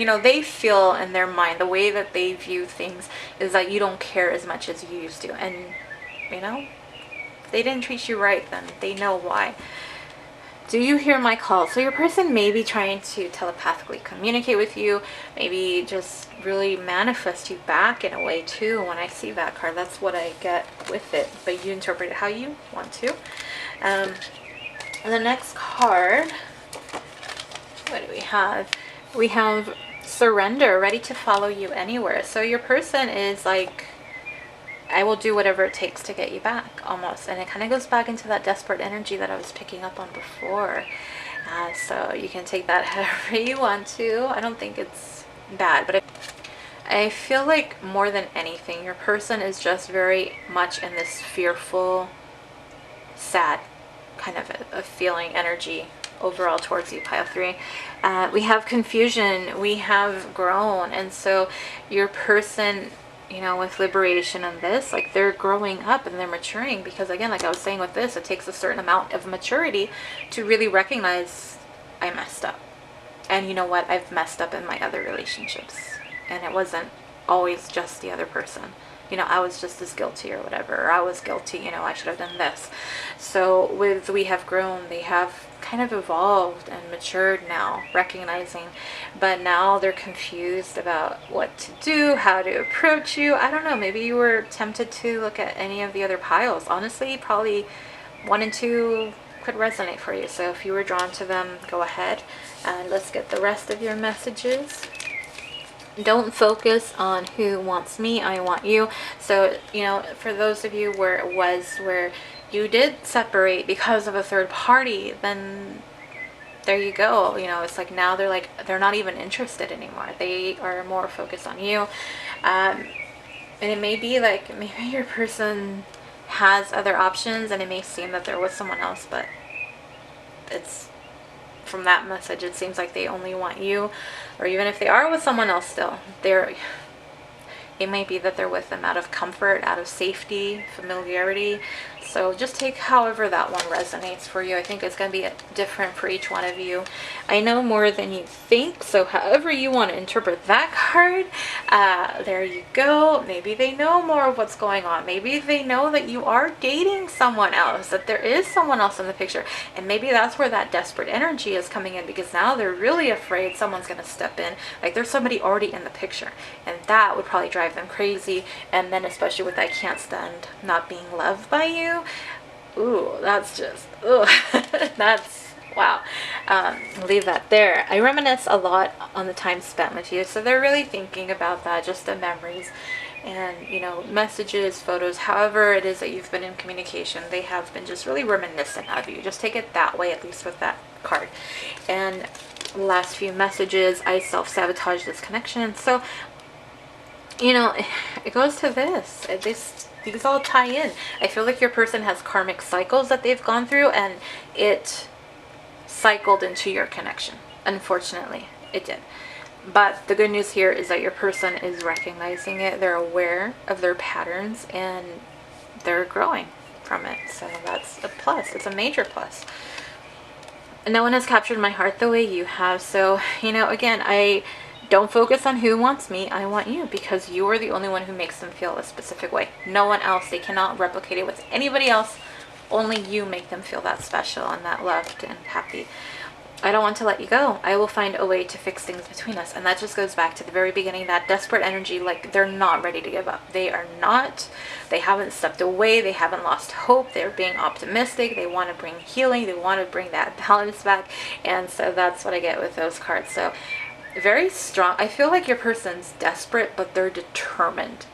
know, they feel in their mind, the way that they view things is that you don't care as much as you used to. And, you know, if they didn't treat you right, then they know why. Do you hear my call? So your person may be trying to telepathically communicate with you, maybe just really manifest you back in a way too. When I see that card, that's what I get with it, but you interpret it how you want to. The next card, what do we have? We have surrender, ready to follow you anywhere. So your person is like, I will do whatever it takes to get you back, almost. And it kind of goes back into that desperate energy that I was picking up on before. So you can take that however you want to. I don't think it's bad, but I feel like more than anything, your person is just very much in this fearful, sad kind of a feeling, energy overall towards you, pile 3. We have confusion, we have grown, and so your person, you know, with liberation and this, like, they're growing up and they're maturing, because again, like I was saying with this, it takes a certain amount of maturity to really recognize, I messed up. And you know what, I've messed up in my other relationships, and it wasn't always just the other person. You know, I was just as guilty or whatever, or I was guilty, you know, I should have done this. So with we have grown, they have kind of evolved and matured now, recognizing, but now they're confused about what to do, how to approach you. I don't know, maybe you were tempted to look at any of the other piles. Honestly, probably 1 and 2 could resonate for you. So if you were drawn to them, go ahead, and let's get the rest of your messages. Don't focus on who wants me, I want you. So, you know, for those of you where it was where you did separate because of a third party, then there you go. You know, it's like now they're like, they're not even interested anymore. They are more focused on you. And it may be like, maybe your person has other options, and it may seem that they're with someone else, but it's, from that message, it seems like they only want you. Or even if they are with someone else still, It may be that they're with them out of comfort, out of safety, familiarity. So just take however that one resonates for you. I think it's going to be different for each one of you. I know more than you think, so however you want to interpret that card, there you go. Maybe they know more of what's going on. Maybe they know that you are dating someone else, that there is someone else in the picture. And maybe that's where that desperate energy is coming in, because now they're really afraid someone's going to step in. Like there's somebody already in the picture. And that would probably drive them crazy. And then especially with I can't stand not being loved by you. Ooh, that's just, ooh, that's, wow. Leave that there. I reminisce a lot on the time spent with you. So they're really thinking about that, just the memories and, you know, messages, photos, however it is that you've been in communication. They have been just really reminiscent of you. Just take it that way, at least with that card. And last few messages, I self-sabotage this connection. So, you know, it goes to this. These all tie in. I feel like your person has karmic cycles that they've gone through, and it cycled into your connection. Unfortunately, it did. But the good news here is that your person is recognizing it. They're aware of their patterns, and they're growing from it. So that's a plus. It's a major plus. No one has captured my heart the way you have. So, you know, again, I don't focus on who wants me. I want you, because you are the only one who makes them feel a specific way. No one else. They cannot replicate it with anybody else. Only you make them feel that special and that loved and happy. I don't want to let you go. I will find a way to fix things between us. And that just goes back to the very beginning, that desperate energy. Like, they're not ready to give up. They are not. They haven't stepped away. They haven't lost hope. They're being optimistic. They want to bring healing. They want to bring that balance back. And so that's what I get with those cards. So very strong. I feel like your person's desperate, but they're determined.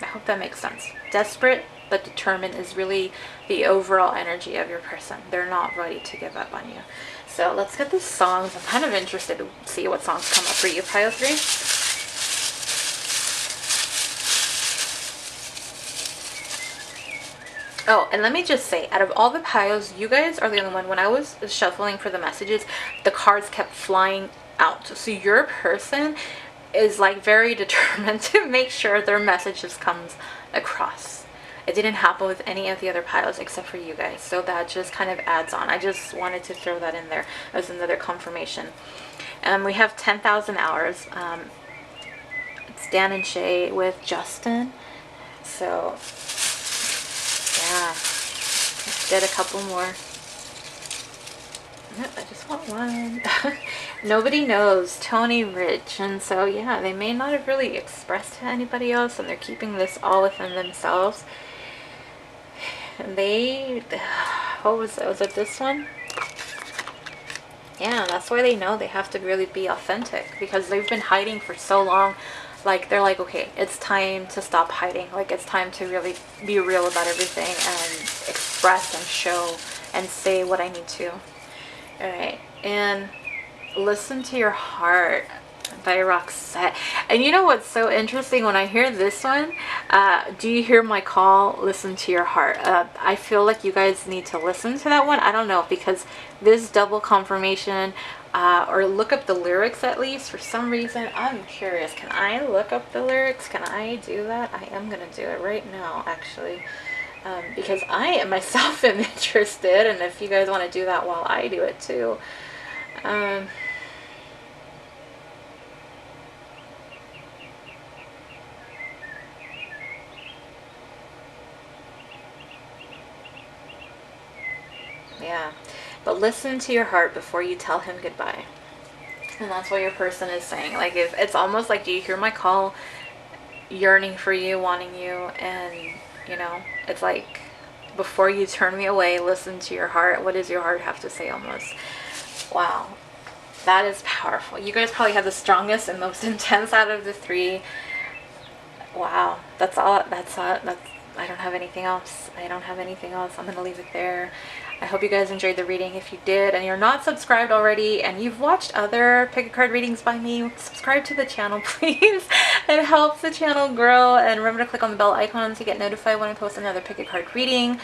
I hope that makes sense. Desperate but determined is really the overall energy of your person. They're not ready to give up on you. So let's get the songs. I'm kind of interested to see what songs come up for you, pile 3. Oh, and let me just say, out of all the piles, you guys are the only one. When I was shuffling for the messages, the cards kept flying out. So your person is like very determined to make sure their message just comes across. It didn't happen with any of the other piles except for you guys. So that just kind of adds on. I just wanted to throw that in there as another confirmation. We have 10,000 hours. It's Dan and Shay with Justin. So yeah, did a couple more. Nope, I just want one. Nobody knows. Tony Rich. And so yeah, they may not have really expressed to anybody else, and they're keeping this all within themselves. And they, what was it? Was it this one? Yeah, that's why they know they have to really be authentic, because they've been hiding for so long. Like, they're like, okay, it's time to stop hiding. Like, it's time to really be real about everything and express and show and say what I need to. All right, and Listen to Your Heart by Roxette. And you know what's so interesting? When I hear this one, Do You Hear My Call? Listen to Your Heart. I feel like you guys need to listen to that one. I don't know, because this double confirmation, or look up the lyrics at least. For some reason, I'm curious. Can I look up the lyrics? Can I do that? I am going to do it right now, actually. Because I myself am interested, and if you guys want to do that while I do it too. Yeah, but listen to your heart before you tell him goodbye. And that's what your person is saying. Like, if it's almost like, do you hear my call? Yearning for you, wanting you, and you know, it's like, before you turn me away, listen to your heart. What does your heart have to say? Almost. Wow, that is powerful. You guys probably have the strongest and most intense out of the 3. Wow, that's all. That's I don't have anything else. I don't have anything else. I'm gonna leave it there. I hope you guys enjoyed the reading. If you did, and you're not subscribed already, and you've watched other pick a card readings by me, subscribe to the channel, please. It helps the channel grow. And remember to click on the bell icon to get notified when I post another pick a card reading.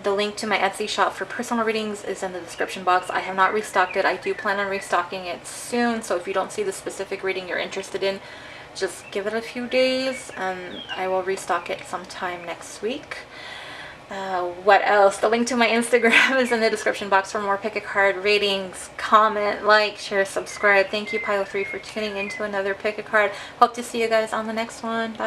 The link to my Etsy shop for personal readings is in the description box. I have not restocked it. I do plan on restocking it soon. So if you don't see the specific reading you're interested in, just give it a few days and I will restock it sometime next week. What else? The link to my Instagram is in the description box for more pick a card ratings. Comment, like, share, subscribe. Thank you, Pile 3, for tuning into another pick a card. Hope to see you guys on the next one. Bye.